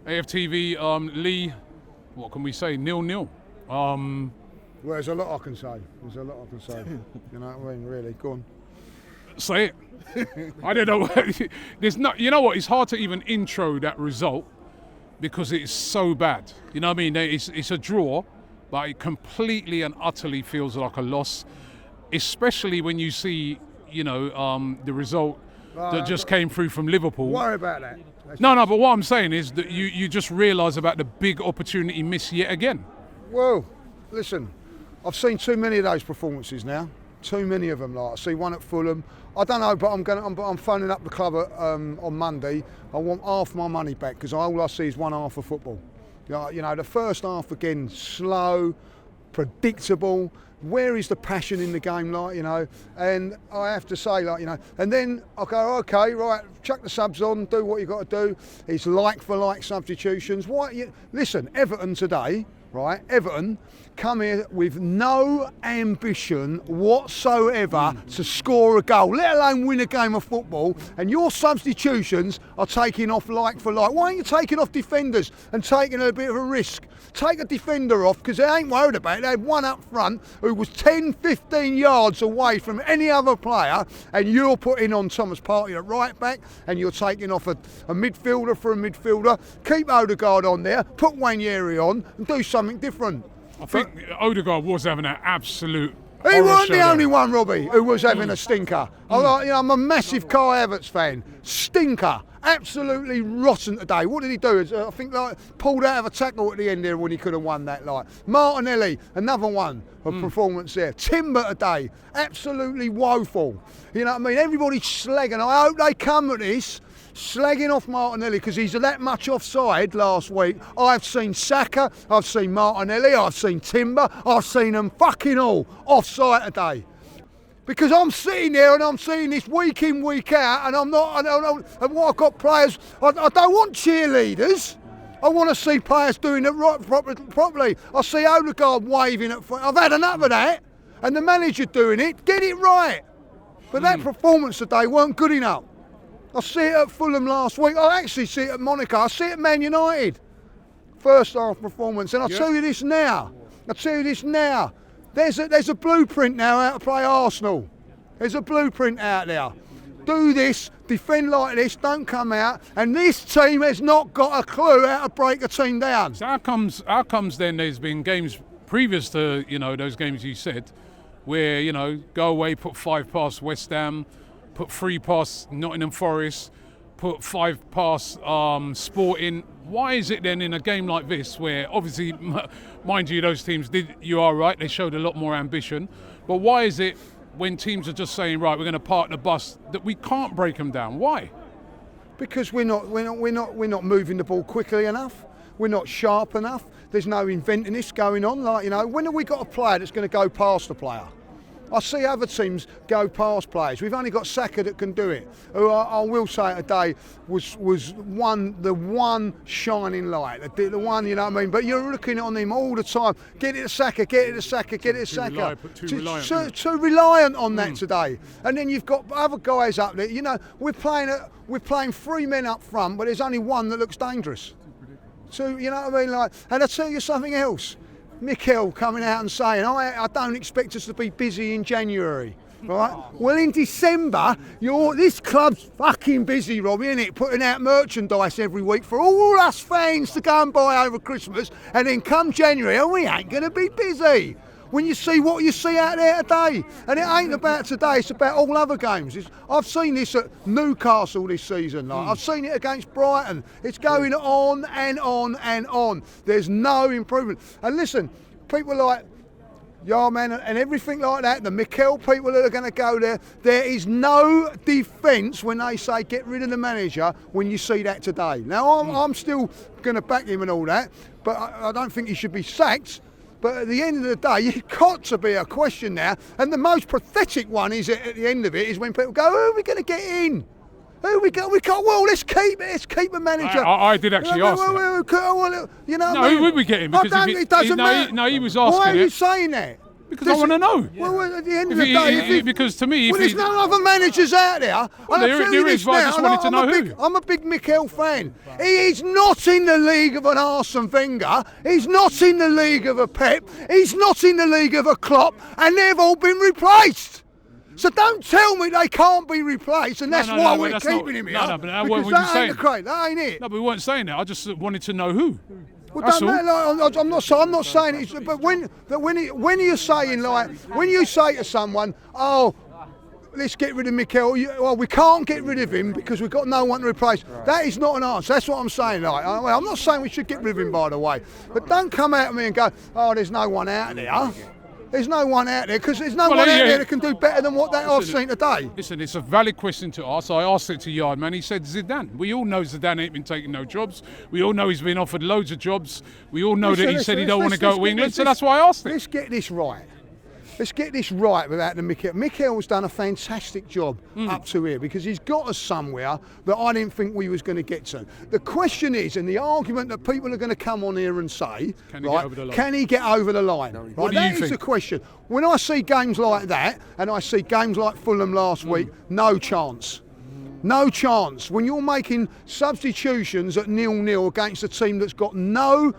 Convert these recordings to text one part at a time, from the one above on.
AFTV, Lee, what can we say? 0-0. Well, there's a lot I can say. You know what I mean? Really, go on. Say it. I don't know. There's not. You know what? It's hard to even intro that result because it's so bad. You know what I mean? It's a draw, but it completely and utterly feels like a loss, especially when you see, the result that just came through from Liverpool. Worry about that. No, but what I'm saying is that you just realise about the big opportunity missed yet again. Well, listen, I've seen too many of those performances now. Too many of them. Like I see one at Fulham. I don't know, but I'm phoning up the club on Monday. I want half my money back because all I see is one half of football. The first half again, slow, predictable. Where is the passion in the game, And I have to say, and then I go, okay, right, chuck the subs on, do what you got to do. It's like for like substitutions. Listen, Everton today, right? Everton come here with no ambition whatsoever to score a goal, let alone win a game of football. And your substitutions are taking off like for like. Why aren't you taking off defenders and taking a bit of a risk? Take a defender off because they ain't worried about it. They had one up front who was 10, 15 yards away from any other player, and you're putting on Thomas Partey at right back and you're taking off a midfielder for a midfielder. Keep Odegaard on there, put Wanyeri on and do something different. I think Odegaard was having an absolute... He wasn't the only one, Robbie, who was having a stinker. I'm a massive Kai Havertz fan. Stinker. Absolutely rotten today. What did he do? I think pulled out of a tackle at the end there when he could have won that. Martinelli, another one, performance there. Timber today, absolutely woeful. You know what I mean? Everybody's slagging. I hope they come at this slagging off Martinelli because he's that much offside last week. I've seen Saka, I've seen Martinelli, I've seen Timber, I've seen them fucking all offside today. Because I'm sitting there and I'm seeing this week in, week out, and and what I've got players, I don't want cheerleaders. I want to see players doing it right properly. I see Odegaard waving at foot. I've had enough of that. And the manager doing it, get it right. But that performance today weren't good enough. I see it at Fulham last week. I actually see it at Monaco. I see it at Man United. First half performance. And I'll tell you this now. There's a blueprint now how to play Arsenal. There's a blueprint out there. Do this, defend like this, don't come out. And this team has not got a clue how to break a team down. So how comes then there's been games previous to, those games you said, where, go away, put 5 past West Ham, put 3 past Nottingham Forest, put 5 past Sporting. Why is it then in a game like this where obviously, mind you, those teams you are right, they showed a lot more ambition, but why is it when teams are just saying, right, we're going to park the bus, that we can't break them down? Why? Because we're not moving the ball quickly enough. We're not sharp enough. There's no inventiveness going on. When have we got a player that's going to go past the player? I see other teams go past players. We've only got Saka that can do it, who I will say today was the one shining light, the one, you know what I mean? But you're looking on him all the time. Get it to Saka, get it to Saka, get it to Saka. Too reliant on that today. And then you've got other guys up there. We're playing 3 men up front, but there's only one that looks dangerous. So, you know what I mean? And I'll tell you something else. Mikel coming out and saying, I don't expect us to be busy in January. Right? Well, in December, this club's fucking busy, Robbie, isn't it? Putting out merchandise every week for all us fans to go and buy over Christmas. And then come January, we ain't going to be busy. When you see what you see out there today. And it ain't about today, it's about all other games. I've seen this at Newcastle this season. I've seen it against Brighton. It's going on and on and on. There's no improvement. And listen, people like Yarman and everything like that, the Mikel people that are going to go there, there is no defence when they say get rid of the manager when you see that today. Now, I'm still going to back him and all that, but I don't think he should be sacked. But at the end of the day, you've got to be a question now. And the most pathetic one is at the end of it is when people go, who are we going to get in? Who we got? Well, let's keep a manager. I did actually ask that. You know no, who would we get in? Because it doesn't matter. No, he was asking Why are you saying that? Because I want to know. Well, at the end of the day, because to me, there's no other managers out there. Well, there is, but I just wanted to know who. I'm a big Mikel fan. He is not in the league of an Arsene Wenger. He's not in the league of a Pep. He's not in the league of a Klopp, and they've all been replaced. So don't tell me they can't be replaced, and that's why we're keeping him here. No, but that because wasn't saying. That ain't it. No, but we weren't saying that. I just wanted to know who. Well, I'm not saying it's. But when you're saying, like, when you say to someone, "Oh, let's get rid of Mikel," well, we can't get rid of him because we've got no one to replace. That is not an answer. That's what I'm saying. Like, I'm not saying we should get rid of him, by the way. But don't come out at me and go, "Oh, there's no one out there." There's no one out there because there's no one out there that can do better than what I've seen today. Listen, it's a valid question to ask. I asked it to Yardman. He said Zidane. We all know Zidane ain't been taking no jobs. We all know he's been offered loads of jobs. We all know that he said he don't want to go to England. So that's why I asked it. Let's get this right. Let's get this right without the Mikel. Mikel's done a fantastic job up to here because he's got us somewhere that I didn't think we was going to get to. The question is, and the argument that people are going to come on here and say, can he get over the line? What do you think? That is the question. When I see games like that, and I see games like Fulham last week, no chance. No chance. When you're making substitutions at 0-0 against a team that's got no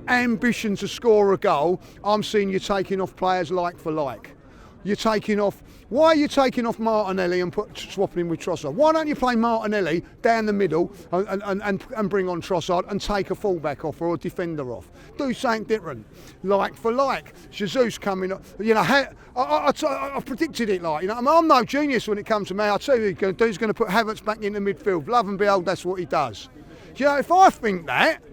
ambition to score a goal, I'm seeing you taking off players like for like. You're taking off. Why are you taking off Martinelli and swapping him with Trossard? Why don't you play Martinelli down the middle and bring on Trossard and take a fullback off or a defender off? Do something different, like for like. Jesus coming up. You know, I predicted it. Like, you know, I'm no genius when it comes to me. I tell you, what he's going to do. He's going to put Havertz back into midfield. Love and behold, that's what he does. You know, if I think that.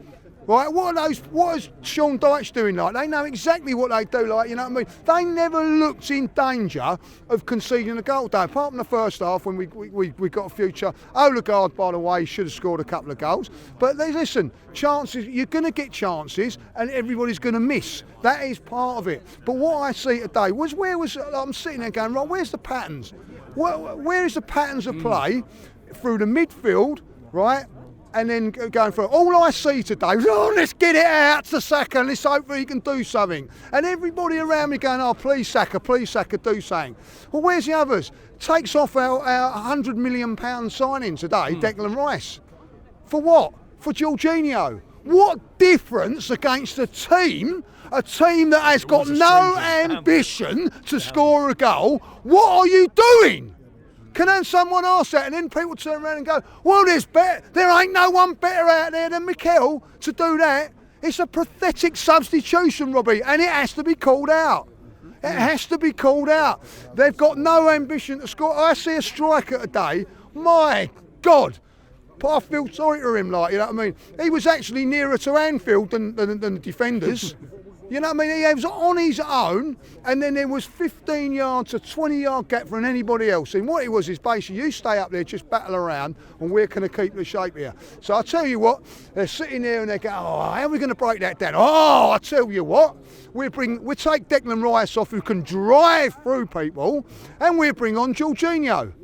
Right, what is Sean Dyche doing like? They know exactly what they do like, you know what I mean? They never looked in danger of conceding a goal, though, apart from the first half when we got a future. Odegaard, by the way, should have scored a couple of goals. But listen, chances, you're going to get chances and everybody's going to miss. That is part of it. But what I see today I'm sitting there going, right, where's the patterns? Where is the patterns of play through the midfield, right? And then going through. All I see today is, let's get it out to Saka and let's hope he can do something. And everybody around me going, please Saka, do something. Well, where's the others? Takes off our £100 million signing today, Declan Rice. For what? For Jorginho. What difference against a team that has got no ambition to score a goal? What are you doing? Can someone ask that? And then people turn around and go, well, there ain't no one better out there than Mikel to do that. It's a pathetic substitution, Robbie, and it has to be called out. It has to be called out. They've got no ambition to score. I see a striker today, my God. I feel sorry for him, like, you know what I mean? He was actually nearer to Anfield than the defenders. You know what I mean? He was on his own, and then there was 15 yards to 20-yard gap from anybody else. And what it was is basically, you stay up there, just battle around, and we're going to keep the shape here. So I tell you what, they're sitting there and they go, how are we going to break that down? I tell you what, we take Declan Rice off, who can drive through people, and we bring on Jorginho.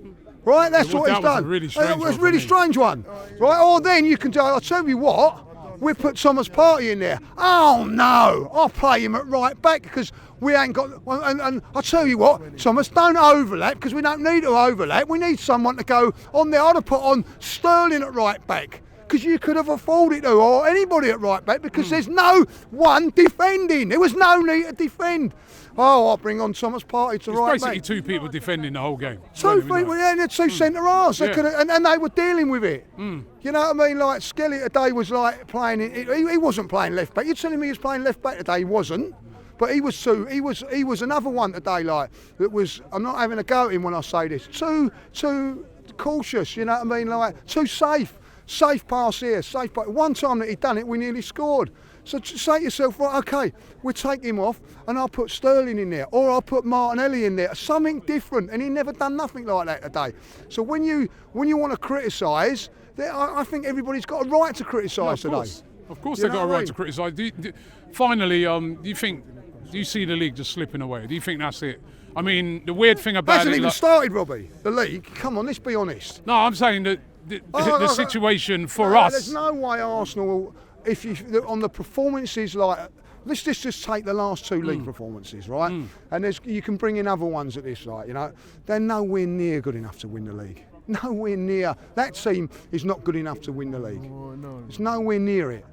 Right, that's what he's done. That was a really strange one. Right, or then you can do, I'll tell you what, we put Thomas Partey in there. Oh no, I'll play him at right back because we ain't got. And I'll tell you what, Thomas, don't overlap because we don't need to overlap. We need someone to go on there. I'd have put on Sterling at right back because you could have afforded to, or anybody at right back because there's no one defending. There was no need to defend. I'll bring on Thomas Partey to right back. It's basically two people defending the whole game. Two people, and they're two centre halves. And they were dealing with it. You know what I mean? Like Skelly today was like playing. He wasn't playing left back. You're telling me he was playing left back today? He wasn't. But he was another one today. Like that was. I'm not having a go at him when I say this. Too cautious. You know what I mean? Like too safe. Safe pass here. Safe pass. One time that he'd done it, we nearly scored. So say to yourself, right, okay, we'll take him off and I'll put Sterling in there or I'll put Martinelli in there, something different. And he never done nothing like that today. So when you want to criticise, I think everybody's got a right to criticise today. Of course they've got a right to criticise. Finally, do you see the league just slipping away? Do you think that's it? I mean, the weird thing about it... Hasn't even started, Robbie, the league. Come on, let's be honest. No, I'm saying that the situation for us... There's no way Arsenal... on the performances like let's just take the last two league performances, right? And you can bring in other ones at this, like, you know, they're nowhere near good enough to win the league. Nowhere near. That team is not good enough to win the league. Oh, no. It's nowhere near it.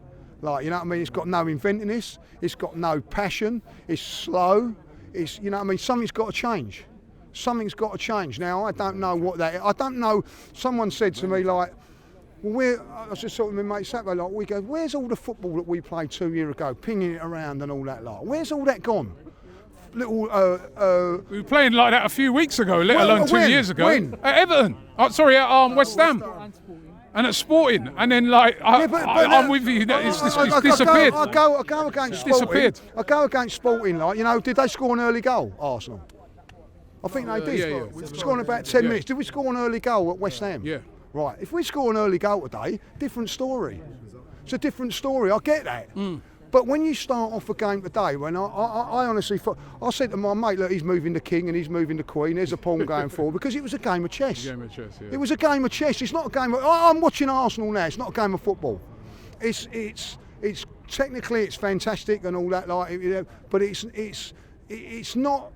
Like, you know what I mean? It's got no inventiveness. It's got no passion. It's slow. It's, you know what I mean? Something's got to change. Something's got to change. Now, I don't know what that is. I don't know. Someone said to me, like, well, I was just talking to my mate Saturday, like, we go, where's all the football that we played 2 years ago, pinging it around and all that, like, where's all that gone? Little, we were playing like that a few weeks ago, let alone 2 years ago. When? At Everton. Oh, sorry, at West Ham. And at Sporting. And then, like, I'm with you. It's disappeared. I go against Sporting. Disappeared. I go against Sporting, like, you know, did they score an early goal, Arsenal? I think they did. Yeah. We scored in about 10 minutes. Did we score an early goal at West Ham? Yeah. Right. If we score an early goal today, different story. It's a different story. I get that. But when you start off a game today, when I honestly thought, I said to my mate, look, he's moving the king and he's moving the queen. There's a pawn going forward because it was a game of chess. It was a game of chess. It's not a game of. I'm watching Arsenal now. It's not a game of football. It's technically it's fantastic and all that, like, you know, but it's not.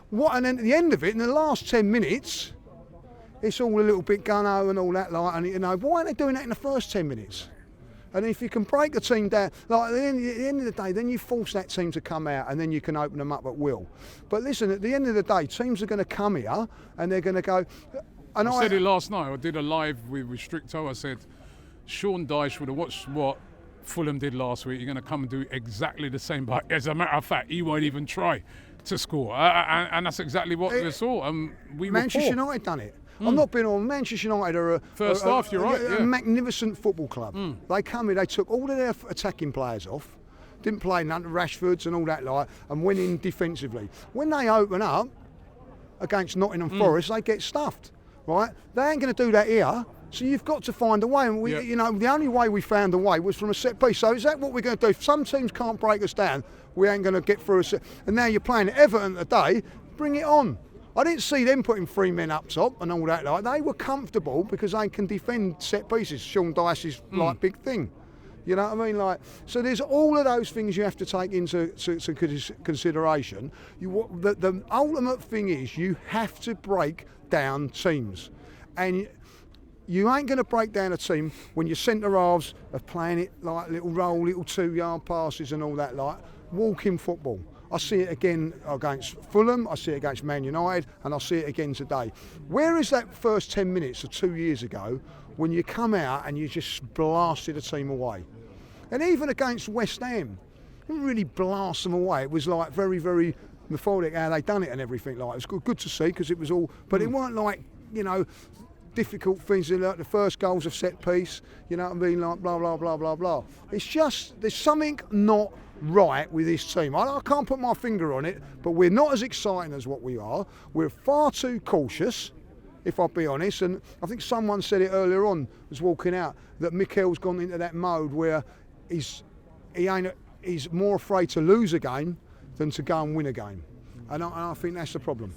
What, and then at the end of it, in the last 10 minutes, it's all a little bit gunno and all that, like, and you know, why aren't they doing that in the first 10 minutes? And if you can break the team down, like, at the end of the day, then you force that team to come out and then you can open them up at will. But listen, at the end of the day, teams are going to come here and they're going to go. And I said it last night. I did a live with Stricto. I said, Sean Dyche would have watched what Fulham did last week. You're going to come and do exactly the same. But as a matter of fact, he won't even try to score. And that's exactly what we saw. Manchester United done it. I'm not being on. Manchester United are first half. You're right. A magnificent football club. They come in. They took all of their attacking players off, didn't play none of Rashfords and all that, like, and went in defensively. When they open up against Nottingham Forest, they get stuffed. Right? They ain't going to do that here. So you've got to find a way. And you know, the only way we found a way was from a set piece. So is that what we're going to do? If some teams can't break us down, we ain't going to get through a set. And now you're playing Everton today. Bring it on. I didn't see them putting 3 men up top and all that. Like, they were comfortable because they can defend set pieces. Sean Dyche's like big thing. You know what I mean? Like, so there's all of those things you have to take into consideration. The ultimate thing is you have to break down teams, and you ain't going to break down a team when your centre halves are playing it like little roll, little 2-yard passes and all that, like walking football. I see it again against Fulham, I see it against Man United, and I see it again today. Where is that first 10 minutes of 2 years ago when you come out and you just blasted a team away? And even against West Ham, you didn't really blast them away. It was like very, very methodic how they done it and everything. Like, it was good to see because it was all, but it weren't like, you know, difficult things. Like the first goal's a set piece, you know what I mean? Like blah blah blah blah blah. It's just there's something not right with this team. I can't put my finger on it, but we're not as exciting as what we are. We're far too cautious, if I'll be honest. And I think someone said it earlier on, was walking out, that Mikel's gone into that mode where he's more afraid to lose a game than to go and win a game. And I think that's the problem.